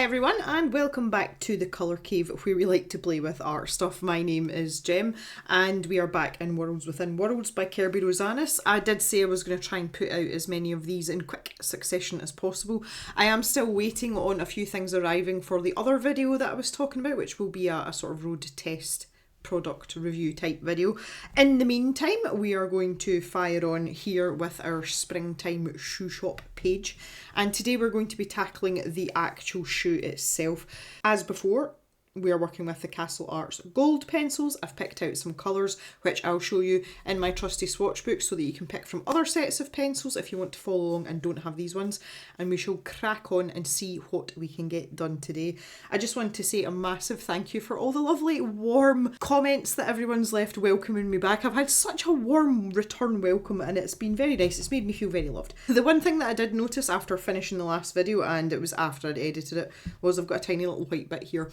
everyone, and welcome back to the Colour Cave where we like to play with art stuff. My name is Jem and we are back in Worlds Within Worlds by Kirby Rosanis. I did say I was going to try and put out as many of these in quick succession as possible. I am still waiting on a few things arriving for the other video that I was talking about, which will be a sort of road test product review type video. In the meantime, we are going to fire on here with our springtime shoe shop page, and today we're going to be tackling the actual shoe itself. As before, we are working with the Castle Arts gold pencils. I've picked out some colours which I'll show you in my trusty swatch book so that you can pick from other sets of pencils if you want to follow along and don't have these ones, and we shall crack on and see what we can get done today. I just want to say a massive thank you for all the lovely warm comments that everyone's left welcoming me back. I've had such a warm return welcome and it's been very nice. It's made me feel very loved. The one thing that I did notice after finishing the last video, and it was after I'd edited it, was I've got a tiny little white bit here.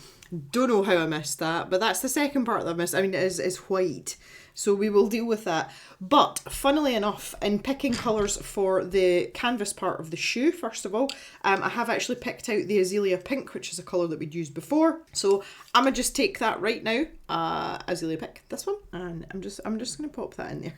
Don't know how I missed that, but that's the second part that I missed. I mean, it is white, so we will deal with that. But funnily enough, in picking colours for the canvas part of the shoe, first of all, I have actually picked out the Azalea pink, which is a colour that we'd used before. So I'm gonna just take that right now, Azalea pink, this one, and I'm just gonna pop that in there.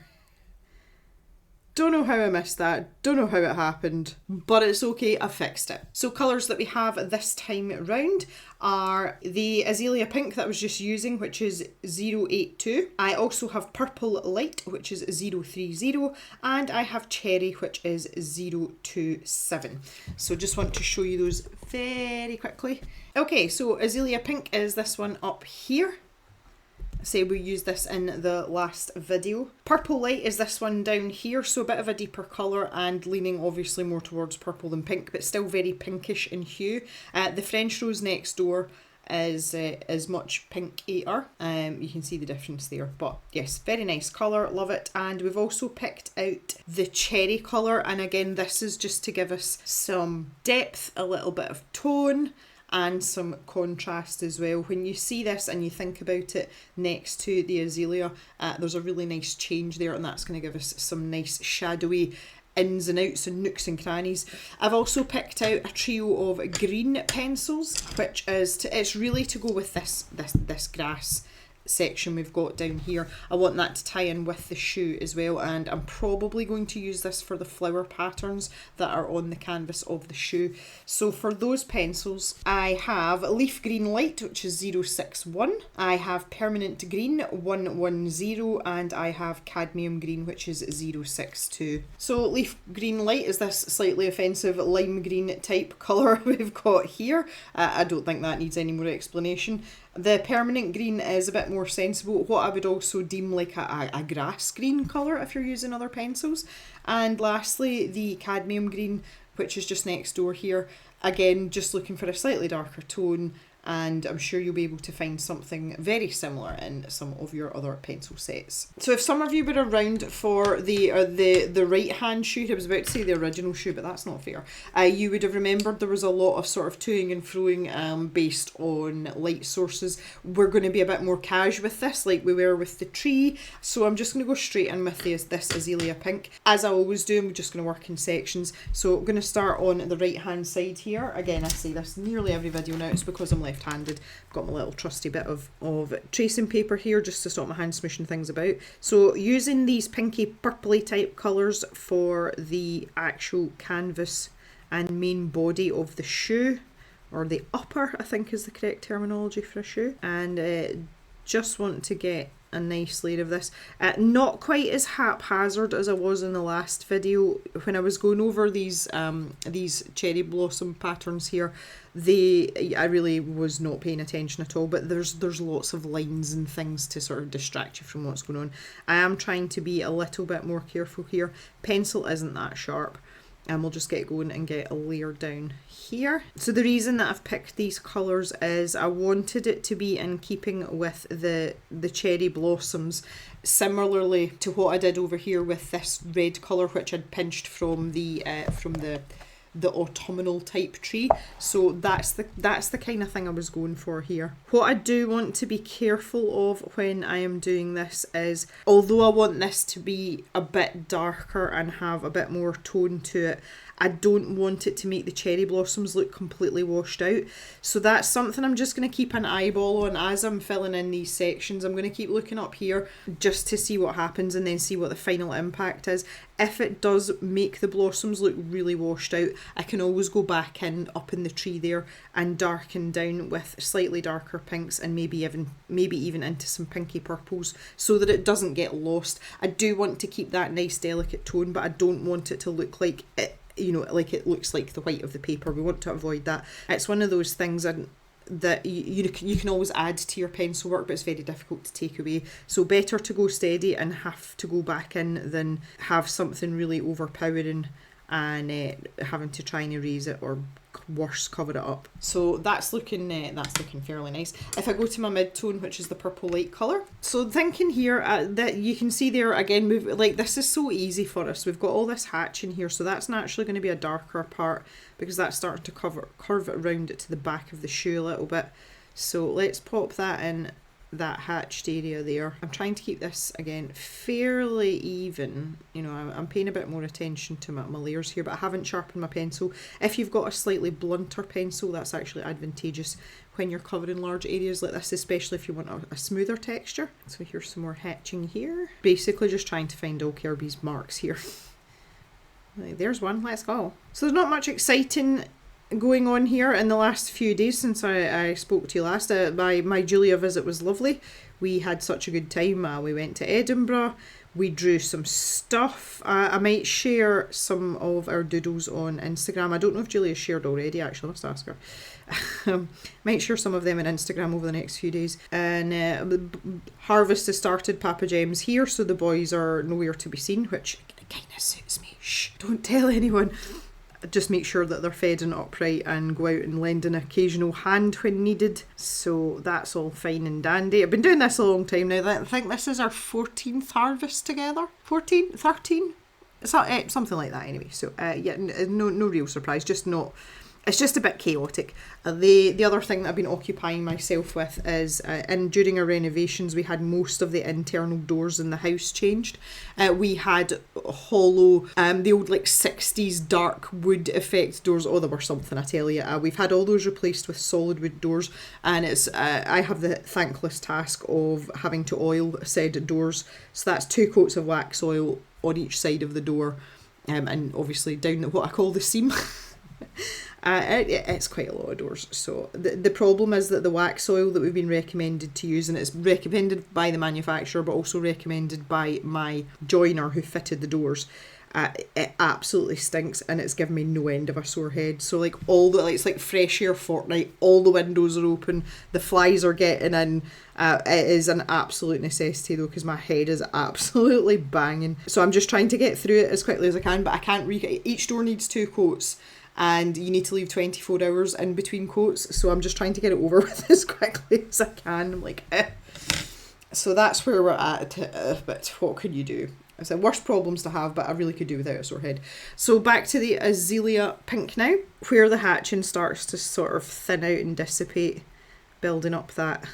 Don't know how I missed that, don't know how it happened, but it's okay, I fixed it. So colours that we have this time round are the Azalea pink that I was just using, which is 082. I also have purple light, which is 030, and I have cherry, which is 027. So just want to show you those very quickly. Okay, so Azalea pink is this one up here. Say we used this in the last video. Purple light is this one down here, so a bit of a deeper colour and leaning obviously more towards purple than pink, but still very pinkish in hue. The French rose next door is much pinker. You can see the difference there, but yes, very nice colour, love it. And we've also picked out the cherry colour, and again this is just to give us some depth, a little bit of tone, and some contrast as well. When you see this and you think about it next to the Azalea, there's a really nice change there, and that's going to give us some nice shadowy ins and outs and nooks and crannies. I've also picked out a trio of green pencils, which is it's really to go with this grass section we've got down here. I want that to tie in with the shoe as well, and I'm probably going to use this for the flower patterns that are on the canvas of the shoe. So for those pencils, I have leaf green light, which is 061, I have permanent green 110, and I have cadmium green, which is 062. So leaf green light is this slightly offensive lime green type colour we've got here. I don't think that needs any more explanation. The permanent green is a bit more sensible, what I would also deem like a grass green colour if you're using other pencils. And lastly, the cadmium green, which is just next door here. Again, just looking for a slightly darker tone, and I'm sure you'll be able to find something very similar in some of your other pencil sets. So if some of you were around for the right hand shoe, I was about to say the original shoe, but that's not fair, you would have remembered there was a lot of sort of toing and froing based on light sources. We're going to be a bit more casual with this, like we were with the tree, so I'm just going to go straight in with this Azalea pink. As I always do, I'm just going to work in sections. So I'm going to start on the right hand side here. Again, I say this nearly every video now, it's because I'm left-handed. I've got my little trusty bit of tracing paper here just to stop my hand smooshing things about. So using these pinky purpley type colours for the actual canvas and main body of the shoe, or the upper I think is the correct terminology for a shoe, and just want to get a nice layer of this. Not quite as haphazard as I was in the last video. When I was going over these cherry blossom patterns here, I really was not paying attention at all, but there's lots of lines and things to sort of distract you from what's going on. I am trying to be a little bit more careful here. Pencil isn't that sharp, and we'll just get going and get a layer down here. So the reason that I've picked these colours is I wanted it to be in keeping with the cherry blossoms, similarly to what I did over here with this red colour, which I'd pinched from the autumnal type tree. So that's the kind of thing I was going for here. What I do want to be careful of when I am doing this is, although I want this to be a bit darker and have a bit more tone to it, I don't want it to make the cherry blossoms look completely washed out. So that's something I'm just going to keep an eyeball on as I'm filling in these sections. I'm going to keep looking up here just to see what happens and then see what the final impact is. If it does make the blossoms look really washed out, I can always go back in up in the tree there and darken down with slightly darker pinks and maybe even into some pinky purples so that it doesn't get lost. I do want to keep that nice delicate tone, but I don't want it to look like it, you know, like it looks like the white of the paper. We want to avoid that. It's one of those things that you can always add to your pencil work, but it's very difficult to take away. So better to go steady and have to go back in than have something really overpowering and having to try and erase it, or worse, cover it up. So that's looking fairly nice. If I go to my mid-tone, which is the purple light colour, so thinking here that you can see there again, like this is so easy for us. We've got all this hatch in here, so that's naturally going to be a darker part because that's starting to curve it around it to the back of the shoe a little bit. So let's pop that in that hatched area there. I'm trying to keep this again fairly even. You know, I'm paying a bit more attention to my layers here, but I haven't sharpened my pencil. If you've got a slightly blunter pencil, that's actually advantageous when you're covering large areas like this, especially if you want a smoother texture. So here's some more hatching here. Basically just trying to find all Kirby's marks here. There's one, let's go. So there's not much exciting going on here in the last few days since I spoke to you last. My Julia visit was lovely. We had such a good time. We went to Edinburgh. We drew some stuff. I might share some of our doodles on Instagram. I don't know if Julia's shared already, actually. I must ask her. Might share some of them on Instagram over the next few days. And harvest has started. Papa Gem's here, so the boys are nowhere to be seen, which kind of suits me. Shh, don't tell anyone. Just make sure that they're fed and upright and go out and lend an occasional hand when needed. So that's all fine and dandy. I've been doing this a long time now. I think this is our 14th harvest together. 14? 13? Something like that anyway. So yeah, no real surprise. It's just a bit chaotic. The other thing that I've been occupying myself with is, and during our renovations, we had most of the internal doors in the house changed. We had hollow, the old like 60s dark wood effect doors. Oh, they were something, I tell you. We've had all those replaced with solid wood doors, and it's I have the thankless task of having to oil said doors. So that's 2 coats of wax oil on each side of the door, and obviously down what I call the seam. It's quite a lot of doors. So the problem is that the wax oil that we've been recommended to use, and it's recommended by the manufacturer but also recommended by my joiner who fitted the doors, it absolutely stinks and it's given me no end of a sore head. So like it's like fresh air fortnight, all the windows are open, the flies are getting in. It is an absolute necessity though, because my head is absolutely banging. So I'm just trying to get through it as quickly as I can, but I can't each door needs 2 coats. And you need to leave 24 hours in between coats, so I'm just trying to get it over with as quickly as I can. I'm like, So that's where we're at, but what can you do? It's the worst problems to have, but I really could do without a sore head. So back to the Azalea pink now, where the hatching starts to sort of thin out and dissipate, building up that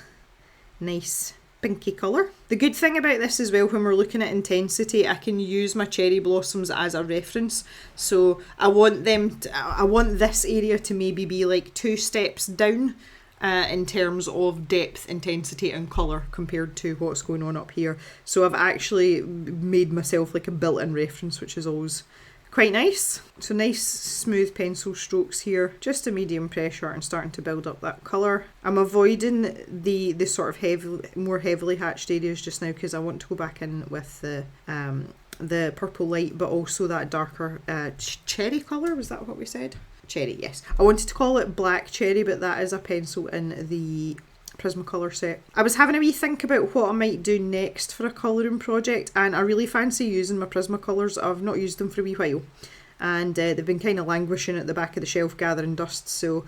nice pinky colour. The good thing about this as well, when we're looking at intensity, I can use my cherry blossoms as a reference. So I want this area to maybe be like 2 steps down in terms of depth, intensity and colour compared to what's going on up here. So I've actually made myself like a built-in reference, which is always quite nice. So nice smooth pencil strokes here, just a medium pressure and starting to build up that colour. I'm avoiding the sort of more heavily hatched areas just now because I want to go back in with the purple light, but also that darker cherry colour. Was that what we said? Cherry, yes. I wanted to call it black cherry, but that is a pencil in the Prismacolor set. I was having a wee think about what I might do next for a colouring project, and I really fancy using my Prismacolors. I've not used them for a wee while, and they've been kind of languishing at the back of the shelf gathering dust. So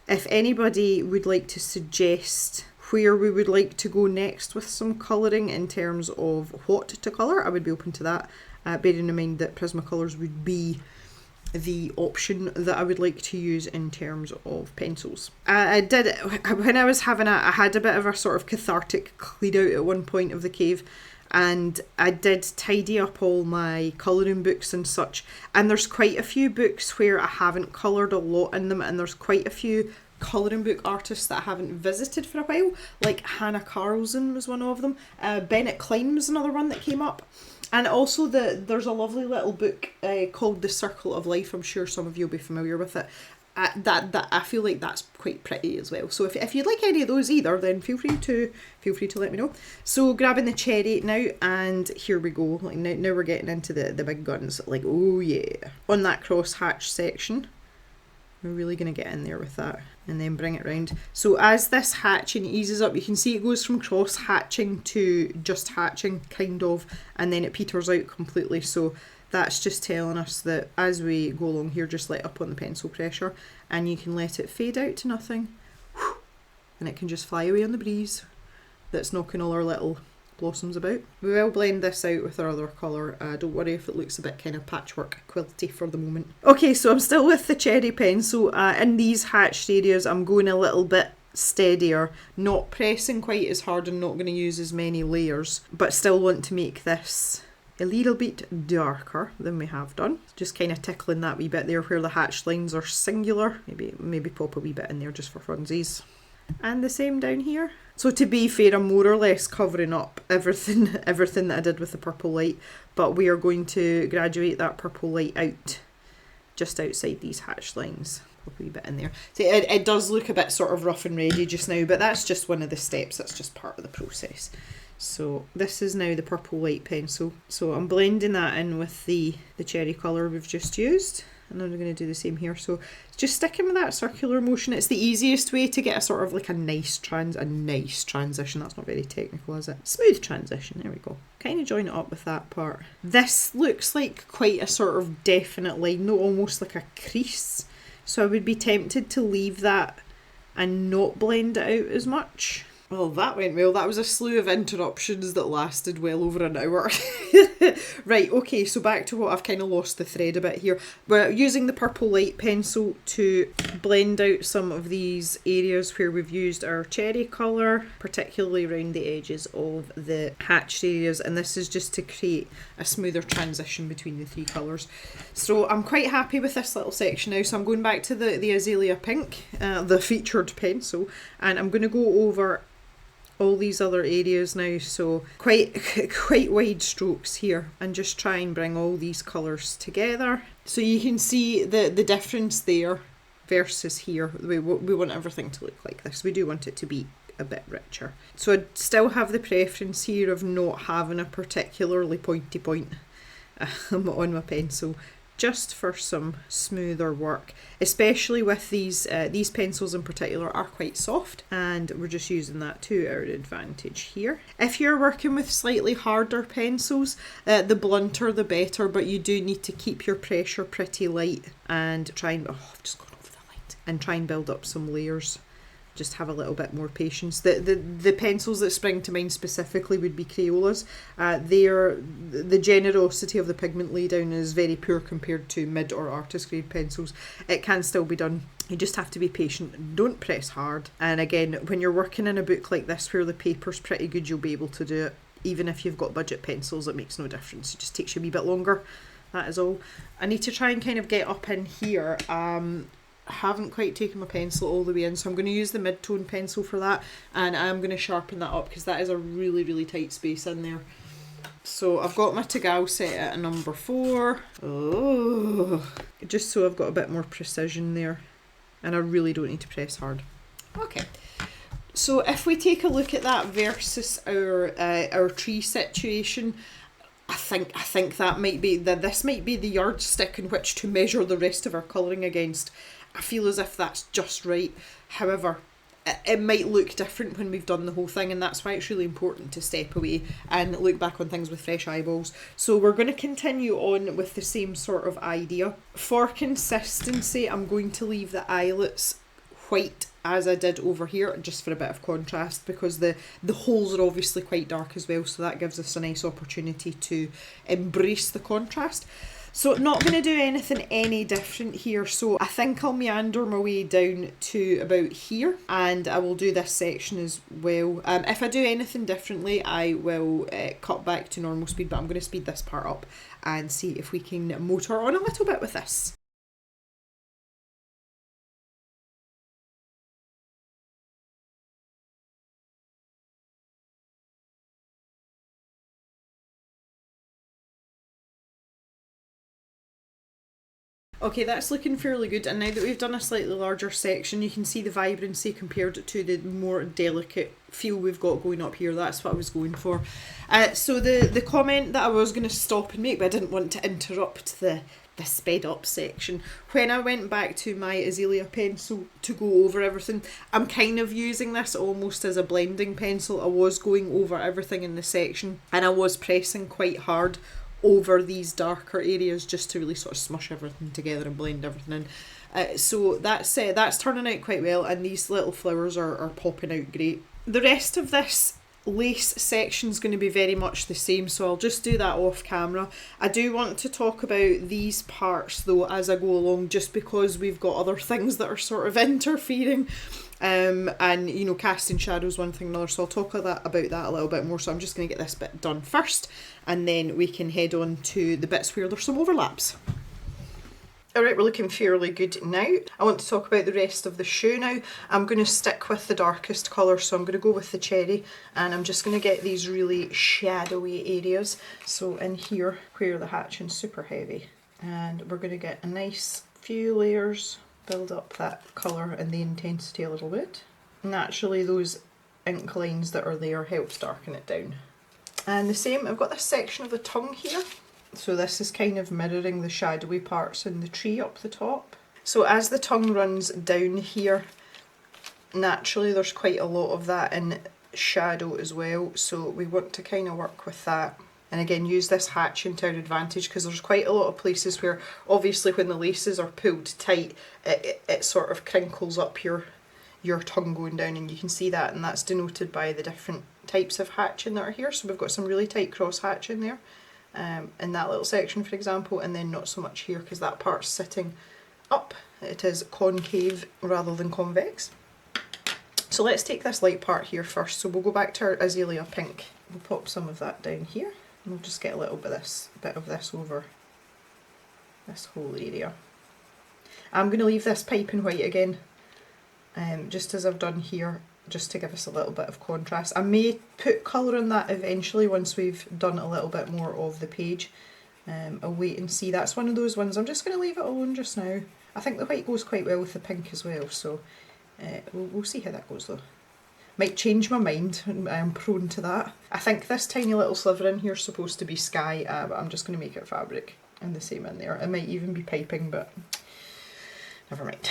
if anybody would like to suggest where we would like to go next with some colouring in terms of what to colour, I would be open to that, bearing in mind that Prismacolors would be the option that I would like to use in terms of pencils. I had a bit of a sort of cathartic clean out at one point of the cave, and I did tidy up all my colouring books and such, and there's quite a few books where I haven't coloured a lot in them, and there's quite a few colouring book artists that I haven't visited for a while, like Hannah Carlson was one of them, Bennett Klein was another one that came up, and also there's a lovely little book called The Circle of Life. I'm sure some of you will be familiar with it. That I feel like that's quite pretty as well. So if you'd like any of those either, then feel free to let me know. So grabbing the cherry now, and here we go. Like now we're getting into the big guns. Like, oh yeah, on that cross hatch section. We're really going to get in there with that and then bring it round. So as this hatching eases up, you can see it goes from cross hatching to just hatching, kind of, and then it peters out completely. So that's just telling us that as we go along here, just let up on the pencil pressure, and you can let it fade out to nothing, and it can just fly away on the breeze that's knocking all our little blossoms about. We will blend this out with our other colour. Don't worry if it looks a bit kind of patchwork quilty for the moment. Okay, so I'm still with the cherry pencil. In these hatched areas, I'm going a little bit steadier, not pressing quite as hard and not going to use as many layers, but still want to make this a little bit darker than we have done. Just kind of tickling that wee bit there where the hatched lines are singular. Maybe pop a wee bit in there just for funsies. And the same down here. So to be fair, I'm more or less covering up everything that I did with the purple light, but we are going to graduate that purple light out just outside these hatched lines. Pop a wee bit in there. See, it does look a bit sort of rough and ready just now, but that's just one of the steps. That's just part of the process. So this is now the purple light pencil. So I'm blending that in with the cherry colour we've just used. And then we're going to do the same here. So just sticking with that circular motion. It's the easiest way to get a sort of like a nice transition. That's not very technical, is it? Smooth transition. There we go. Kind of join it up with that part. This looks like quite a sort of definite line, no, almost like a crease. So I would be tempted to leave that and not blend it out as much. Well, that went well. That was a slew of interruptions that lasted well over an hour. Right, okay, so back to what I've kind of lost the thread a bit here. We're using the purple light pencil to blend out some of these areas where we've used our cherry colour, particularly around the edges of the hatched areas, and this is just to create a smoother transition between the three colours. So I'm quite happy with this little section now, so I'm going back to the Azalea pink, the featured pencil, and I'm going to go over all these other areas now, so quite wide strokes here, and just try and bring all these colours together. So you can see the difference there versus here. We want everything to look like this. We do want it to be a bit richer. So I still have the preference here of not having a particularly pointy point on my pencil, just for some smoother work, especially with these pencils in particular are quite soft, and we're just using that to our advantage here. If you're working with slightly harder pencils, the blunter the better, but you do need to keep your pressure pretty light and try and, I've just gone over the light, and try and build up some layers. Just have a little bit more patience. The pencils that spring to mind specifically would be Crayolas. The generosity of the pigment laydown is very poor compared to mid or artist grade pencils. It can still be done. You just have to be patient. Don't press hard. And again, when you're working in a book like this where the paper's pretty good, you'll be able to do it. Even if you've got budget pencils, it makes no difference. It just takes you a wee bit longer. That is all. I need to try and kind of get up in here. I haven't quite taken my pencil all the way in, so I'm going to use the mid-tone pencil for that, and I'm going to sharpen that up because that is a really, really tight space in there. So I've got my Tagal set at a number 4. Oh, just so I've got a bit more precision there, and I really don't need to press hard. Okay. So if we take a look at that versus our tree situation, I think that might be this might be the yardstick in which to measure the rest of our colouring against. I feel as if that's just right. However, it might look different when we've done the whole thing, and that's why it's really important to step away and look back on things with fresh eyeballs. So we're going to continue on with the same sort of idea. For consistency, I'm going to leave the eyelets white as I did over here, just for a bit of contrast, because the holes are obviously quite dark as well, so that gives us a nice opportunity to embrace the contrast. So not going to do anything any different here. So I think I'll meander my way down to about here, and I will do this section as well. If I do anything differently, I will cut back to normal speed, but I'm going to speed this part up and see if we can motor on a little bit with this. Okay, that's looking fairly good, and now that we've done a slightly larger section, you can see the vibrancy compared to the more delicate feel we've got going up here. That's what I was going for. So the comment that I was going to stop and make, but I didn't want to interrupt the sped up section. When I went back to my Azalea pencil to go over everything, I'm kind of using this almost as a blending pencil. I was going over everything in the section, and I was pressing quite hard over these darker areas just to really sort of smush everything together and blend everything in. So that's turning out quite well, and these little flowers are popping out great. The rest of this lace section is going to be very much the same, so I'll just do that off camera. I do want to talk about these parts though as I go along, just because we've got other things that are sort of interfering. And you know, casting shadows one thing or another, so I'll talk about that a little bit more. So I'm just going to get this bit done first, and then we can head on to the bits where there's some overlaps. Alright, we're looking fairly good now. I want to talk about the rest of the shoe now. I'm going to stick with the darkest colour, so I'm going to go with the cherry, and I'm just going to get these really shadowy areas. So in here where the hatching's super heavy, and we're going to get a nice few layers, build up that colour and the intensity a little bit. Naturally those ink lines that are there helps darken it down. And the same, I've got this section of the tongue here. So this is kind of mirroring the shadowy parts in the tree up the top. So as the tongue runs down here, naturally there's quite a lot of that in shadow as well. So we want to kind of work with that. And again, use this hatching to our advantage, because there's quite a lot of places where obviously when the laces are pulled tight, it sort of crinkles up your tongue going down, and you can see that, and that's denoted by the different types of hatching that are here. So we've got some really tight cross hatching there in that little section, for example, and then not so much here because that part's sitting up. It is concave rather than convex. So let's take this light part here first. So we'll go back to our Azalea pink. We'll pop some of that down here. We'll just get a little bit of this over this whole area. I'm going to leave this piping white again, just as I've done here, just to give us a little bit of contrast. I may put colour in that eventually once we've done a little bit more of the page. I'll wait and see. That's one of those ones. I'm just going to leave it alone just now. I think the white goes quite well with the pink as well, so we'll see how that goes though. Might change my mind, I'm prone to that. I think this tiny little sliver in here is supposed to be sky, but I'm just going to make it fabric, and the same in there. It might even be piping, but never mind.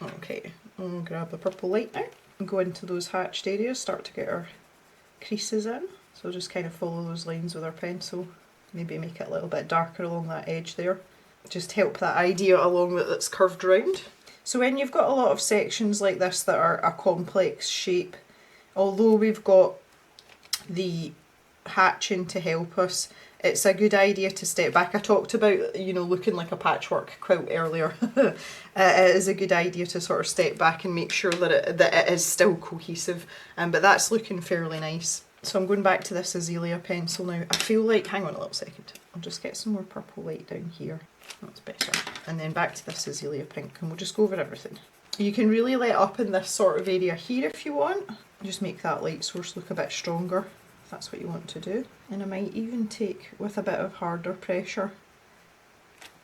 Okay, I'll grab the purple light now and go into those hatched areas, start to get our creases in. So just kind of follow those lines with our pencil, maybe make it a little bit darker along that edge there. Just help that idea along that's curved round. So when you've got a lot of sections like this that are a complex shape, although we've got the hatching to help us, it's a good idea to step back. I talked about, you know, looking like a patchwork quilt earlier. It is a good idea to sort of step back and make sure that it is still cohesive, but that's looking fairly nice. So I'm going back to this Azalea pencil now. I feel like, hang on a little second, I'll just get some more purple light down here. That's better. And then back to this Azalea pink, and we'll just go over everything. You can really let up in this sort of area here if you want. Just make that light source look a bit stronger, if that's what you want to do. And I might even take, with a bit of harder pressure,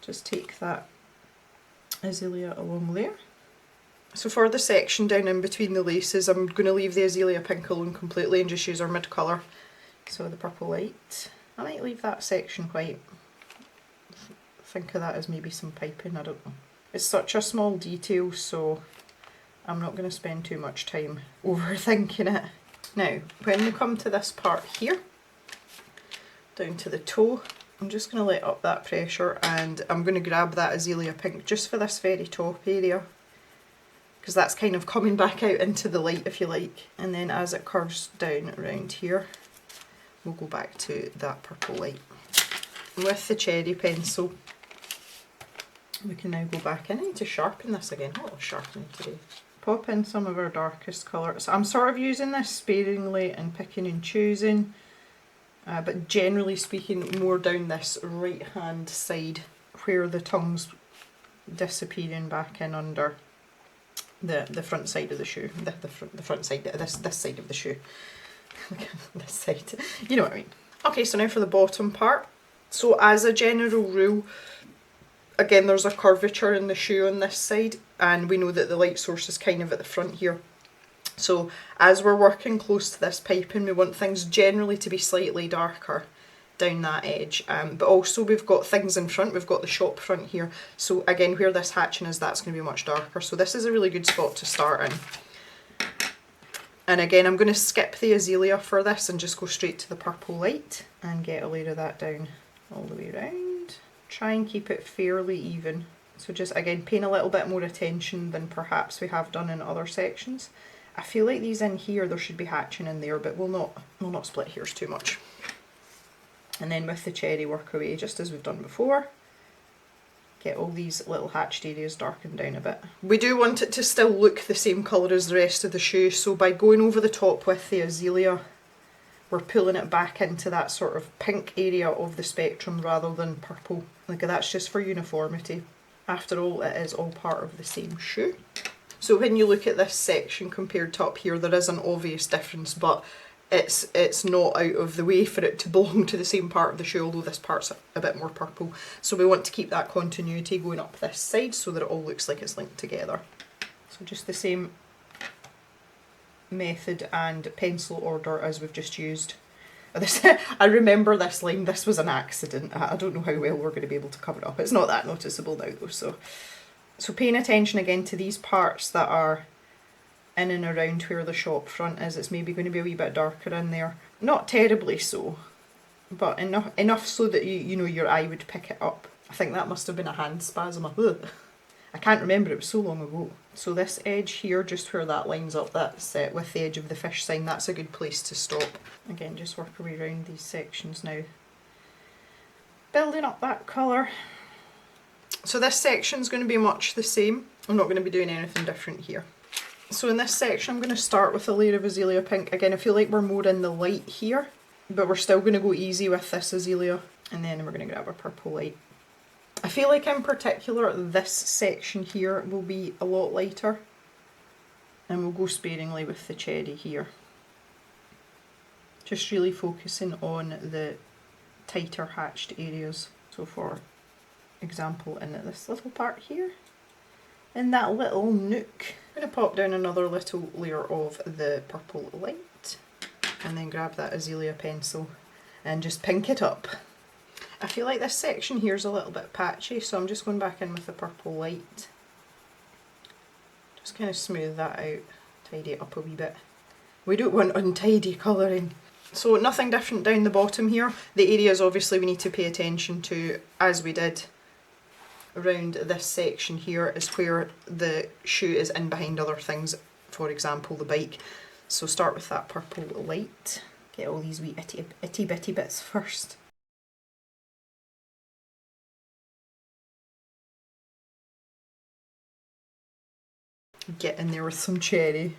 just take that Azalea along there. So for the section down in between the laces, I'm going to leave the Azalea pink alone completely and just use our mid colour. So the purple light. I might leave that section white. Think of that as maybe some piping, I don't know. It's such a small detail, so I'm not going to spend too much time overthinking it. Now, when we come to this part here, down to the toe, I'm just going to let up that pressure, and I'm going to grab that Azalea pink just for this very top area, because that's kind of coming back out into the light, if you like. And then as it curves down around here, we'll go back to that purple light. with the cherry pencil, we can now go back in. I need to sharpen this again. A lot of sharpening today. Pop in some of our darkest colours. I'm sort of using this sparingly and picking and choosing, but generally speaking more down this right hand side where the tongue's disappearing back in under the front side of the shoe. The front side, this side of the shoe. This side, you know what I mean. Okay, so now for the bottom part. So as a general rule, again, there's a curvature in the shoe on this side, and we know that the light source is kind of at the front here. So as we're working close to this piping, we want things generally to be slightly darker down that edge. But also we've got things in front, we've got the shop front here. So again, where this hatching is, that's going to be much darker. So this is a really good spot to start in. And again, I'm going to skip the Azalea for this and just go straight to the purple light and get a layer of that down all the way around. Try and keep it fairly even. So just again, paying a little bit more attention than perhaps we have done in other sections. I feel like these in here, there should be hatching in there, but we'll not split hairs too much. And then with the cherry, work away just as we've done before. Get all these little hatched areas darkened down a bit. We do want it to still look the same colour as the rest of the shoe, so by going over the top with the Azalea, we're pulling it back into that sort of pink area of the spectrum rather than purple. Like, that's just for uniformity. After all, it is all part of the same shoe. So when you look at this section compared to up here, there is an obvious difference, but it's not out of the way for it to belong to the same part of the shoe, although this part's a bit more purple. So we want to keep that continuity going up this side so that it all looks like it's linked together. So just the same method and pencil order as we've just used. I remember this line, this was an accident. I don't know how well we're going to be able to cover it up. It's not that noticeable now though. So paying attention again to these parts that are in and around where the shop front is, it's maybe going to be a wee bit darker in there. Not terribly so, but enough so that you know your eye would pick it up. I think that must have been a hand spasm. I can't remember, it was so long ago. So this edge here, just where that lines up, that's with the edge of the fish sign, that's a good place to stop. Again, just work our way around these sections now. Building up that colour. So this section's going to be much the same. I'm not going to be doing anything different here. So in this section I'm going to start with a layer of Azalea pink. Again, I feel like we're more in the light here, but we're still going to go easy with this Azalea. And then we're going to grab a purple light. I feel like in particular this section here will be a lot lighter. And we'll go sparingly with the cherry here. Just really focusing on the tighter hatched areas. So for example, in this little part here, in that little nook, I'm going to pop down another little layer of the purple light and then grab that Azalea pencil and just pink it up. I feel like this section here is a little bit patchy, so I'm just going back in with the purple light. Just kind of smooth that out, tidy it up a wee bit. We don't want untidy colouring. So nothing different down the bottom here. The areas obviously we need to pay attention to, as we did around this section here, is where the shoe is in behind other things, for example the bike. So start with that purple light, get all these wee itty bitty bits first. Get in there with some cherry.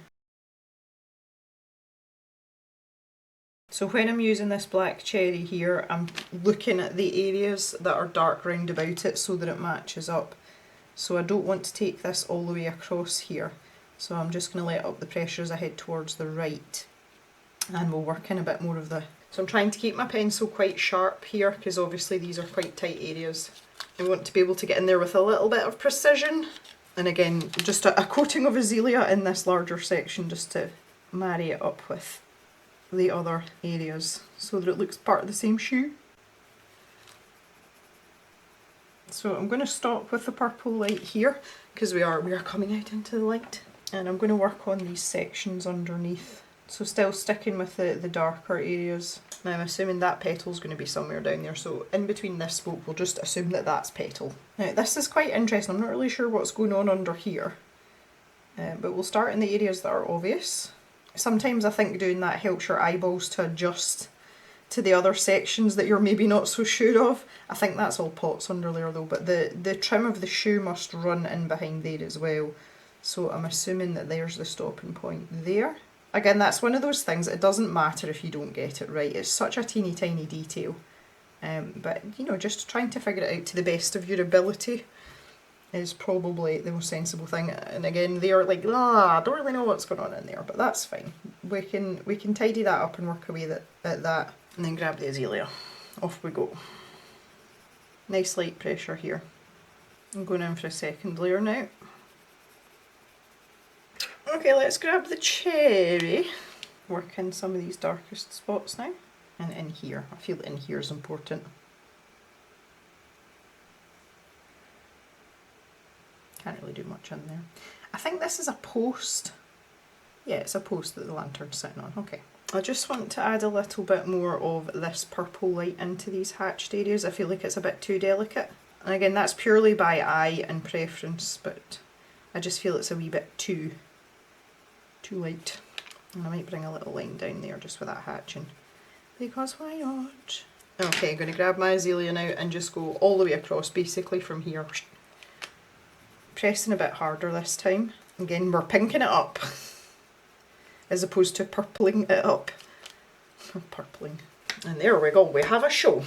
So when I'm using this black cherry here, I'm looking at the areas that are dark round about it so that it matches up. So I don't want to take this all the way across here. So I'm just going to let up the pressure as I head towards the right. And we'll work in a bit more of the... So I'm trying to keep my pencil quite sharp here because obviously these are quite tight areas. I want to be able to get in there with a little bit of precision. And again, just a coating of Azalea in this larger section just to marry it up with the other areas so that it looks part of the same shoe. So I'm going to stop with the purple light here because we are coming out into the light, and I'm going to work on these sections underneath. So still sticking with the darker areas. Now I'm assuming that petal's going to be somewhere down there, so in between this spoke we'll just assume that that's petal. Now this is quite interesting, I'm not really sure what's going on under here, but we'll start in the areas that are obvious. Sometimes I think doing that helps your eyeballs to adjust to the other sections that you're maybe not so sure of. I think that's all pots under there though, but the trim of the shoe must run in behind there as well. So I'm assuming that there's the stopping point there. Again, that's one of those things, it doesn't matter if you don't get it right. It's such a teeny tiny detail. But, you know, just trying to figure it out to the best of your ability is probably the most sensible thing. And again, they're like, I don't really know what's going on in there, but that's fine. We can tidy that up and work away at that. And then grab the Azalea. Off we go. Nice light pressure here. I'm going in for a second layer now. Okay, let's grab the cherry. Work in some of these darkest spots now. And in here. I feel in here is important. Can't really do much in there. I think this is a post. Yeah, it's a post that the lantern's sitting on. Okay. I just want to add a little bit more of this purple light into these hatched areas. I feel like it's a bit too delicate. And again, that's purely by eye and preference, but I just feel it's a wee bit too light. And I might bring a little line down there just with that hatching. Because why not? Okay, I'm going to grab my Azalea now and just go all the way across, basically from here. Pressing a bit harder this time. Again, we're pinking it up. As opposed to purpling it up. Purpling. And there we go, we have a show.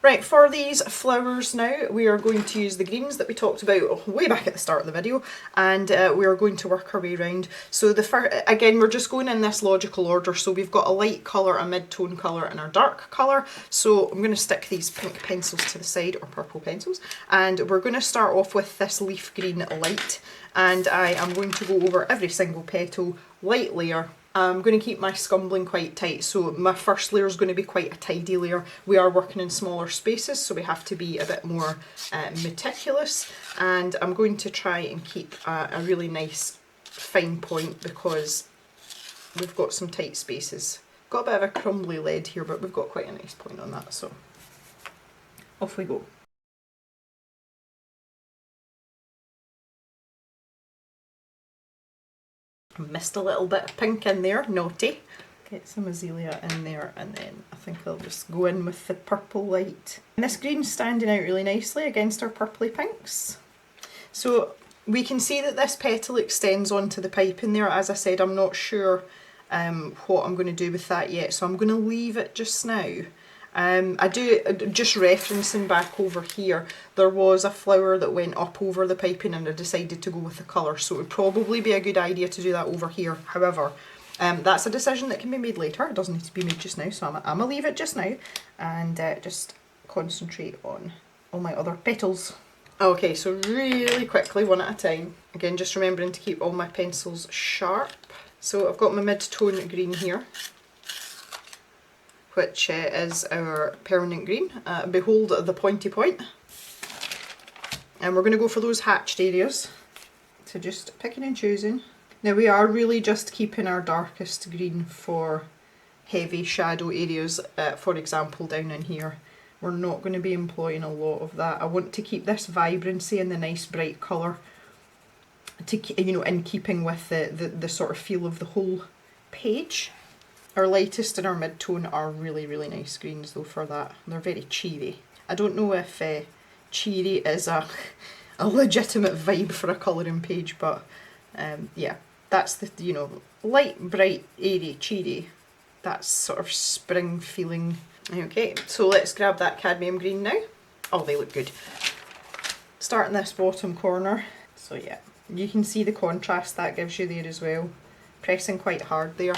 Right, for these flowers now, we are going to use the greens that we talked about way back at the start of the video, and we are going to work our way around. So again, we're just going in this logical order. So we've got a light colour, a mid-tone colour, and a dark colour. So I'm going to stick these pink pencils to the side, or purple pencils, and we're going to start off with this leaf green light, and I am going to go over every single petal, light layer. I'm going to keep my scumbling quite tight, so my first layer is going to be quite a tidy layer. We are working in smaller spaces, so we have to be a bit more meticulous, and I'm going to try and keep a really nice fine point because we've got some tight spaces. Got a bit of a crumbly lead here, but we've got quite a nice point on that, so off we go. Missed a little bit of pink in there, naughty. Get some Azalea in there, and then I think I'll just go in with the purple light. And this green's standing out really nicely against our purpley pinks. So we can see that this petal extends onto the pipe in there. As I said, I'm not sure what I'm going to do with that yet, so I'm going to leave it just now. I do, just referencing back over here, there was a flower that went up over the piping and I decided to go with the colour, so it would probably be a good idea to do that over here. However, that's a decision that can be made later. It doesn't need to be made just now, so I'm going to leave it just now and just concentrate on all my other petals. Okay, so really quickly, one at a time. Again, just remembering to keep all my pencils sharp. So I've got my mid-tone green here, which is our permanent green. Behold the pointy point. And we're going to go for those hatched areas. So just picking and choosing. Now we are really just keeping our darkest green for heavy shadow areas. For example, down in here. We're not going to be employing a lot of that. I want to keep this vibrancy and the nice bright colour, to, you know, in keeping with the sort of feel of the whole page. Our lightest and our mid-tone are really, really nice greens though for that. They're very cheery. I don't know if cheery is a legitimate vibe for a colouring page, but yeah, that's the, you know, light, bright, airy, cheery. That's sort of spring feeling. Okay, so let's grab that cadmium green now. Oh, they look good. Starting this bottom corner. So yeah, you can see the contrast that gives you there as well. Pressing quite hard there.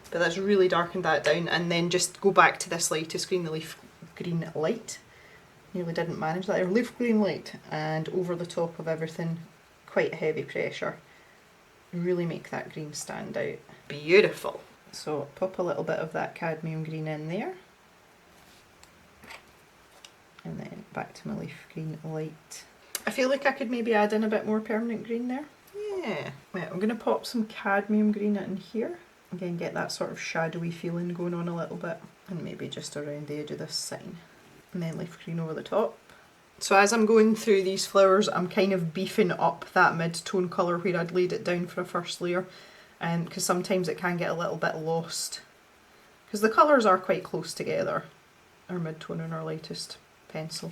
But that's really darkened that down, and then just go back to this lightest green, the leaf green light. Nearly didn't manage that. Leaf green light, and over the top of everything, quite heavy pressure. Really make that green stand out. Beautiful. So pop a little bit of that cadmium green in there. And then back to my leaf green light. I feel like I could maybe add in a bit more permanent green there. Yeah. Right, I'm going to pop some cadmium green in here. Again, get that sort of shadowy feeling going on a little bit, and maybe just around the edge of this sign, and then leaf green over the top. So as I'm going through these flowers, I'm kind of beefing up that mid-tone colour where I'd laid it down for a first layer, because sometimes it can get a little bit lost because the colours are quite close together, our mid-tone and our lightest pencil.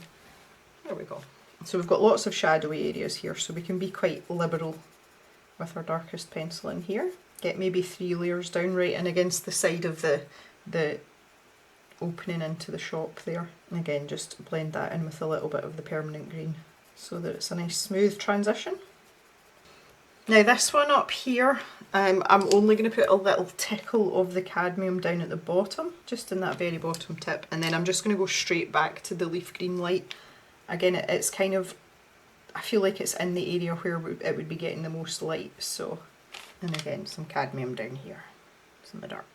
There we go. So we've got lots of shadowy areas here, so we can be quite liberal with our darkest pencil in here. Get maybe 3 layers down right in against the side of the opening into the shop there. And again, just blend that in with a little bit of the permanent green so that it's a nice smooth transition. Now this one up here, I'm only going to put a little tickle of the cadmium down at the bottom, just in that very bottom tip, and then I'm just going to go straight back to the leaf green light. Again, it's kind of, I feel like it's in the area where it would be getting the most light, so, and again, some cadmium down here, some of the dark.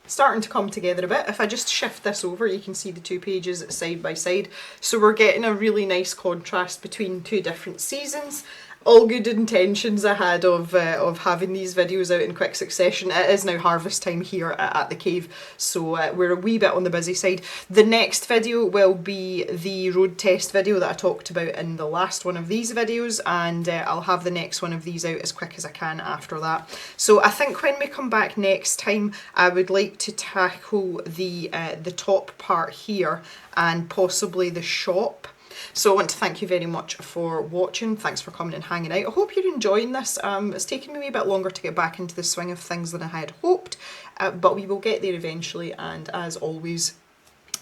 Starting to come together a bit. If I just shift this over, you can see the 2 pages side by side. So we're getting a really nice contrast between 2 different seasons. All good intentions I had of having these videos out in quick succession. It is now harvest time here at the cave, so we're a wee bit on the busy side. The next video will be the road test video that I talked about in the last one of these videos, and I'll have the next one of these out as quick as I can after that. So I think when we come back next time, I would like to tackle the top part here and possibly the shop. So I want to thank you very much for watching. Thanks for coming and hanging out. I hope you're enjoying this. It's taken me a bit longer to get back into the swing of things than I had hoped, but we will get there eventually, and as always,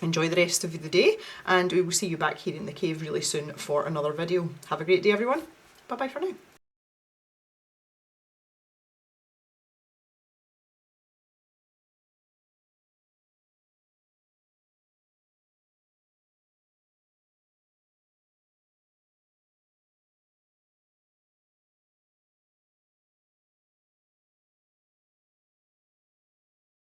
enjoy the rest of the day, and we will see you back here in the cave really soon for another video. Have a great day, everyone. Bye bye for now.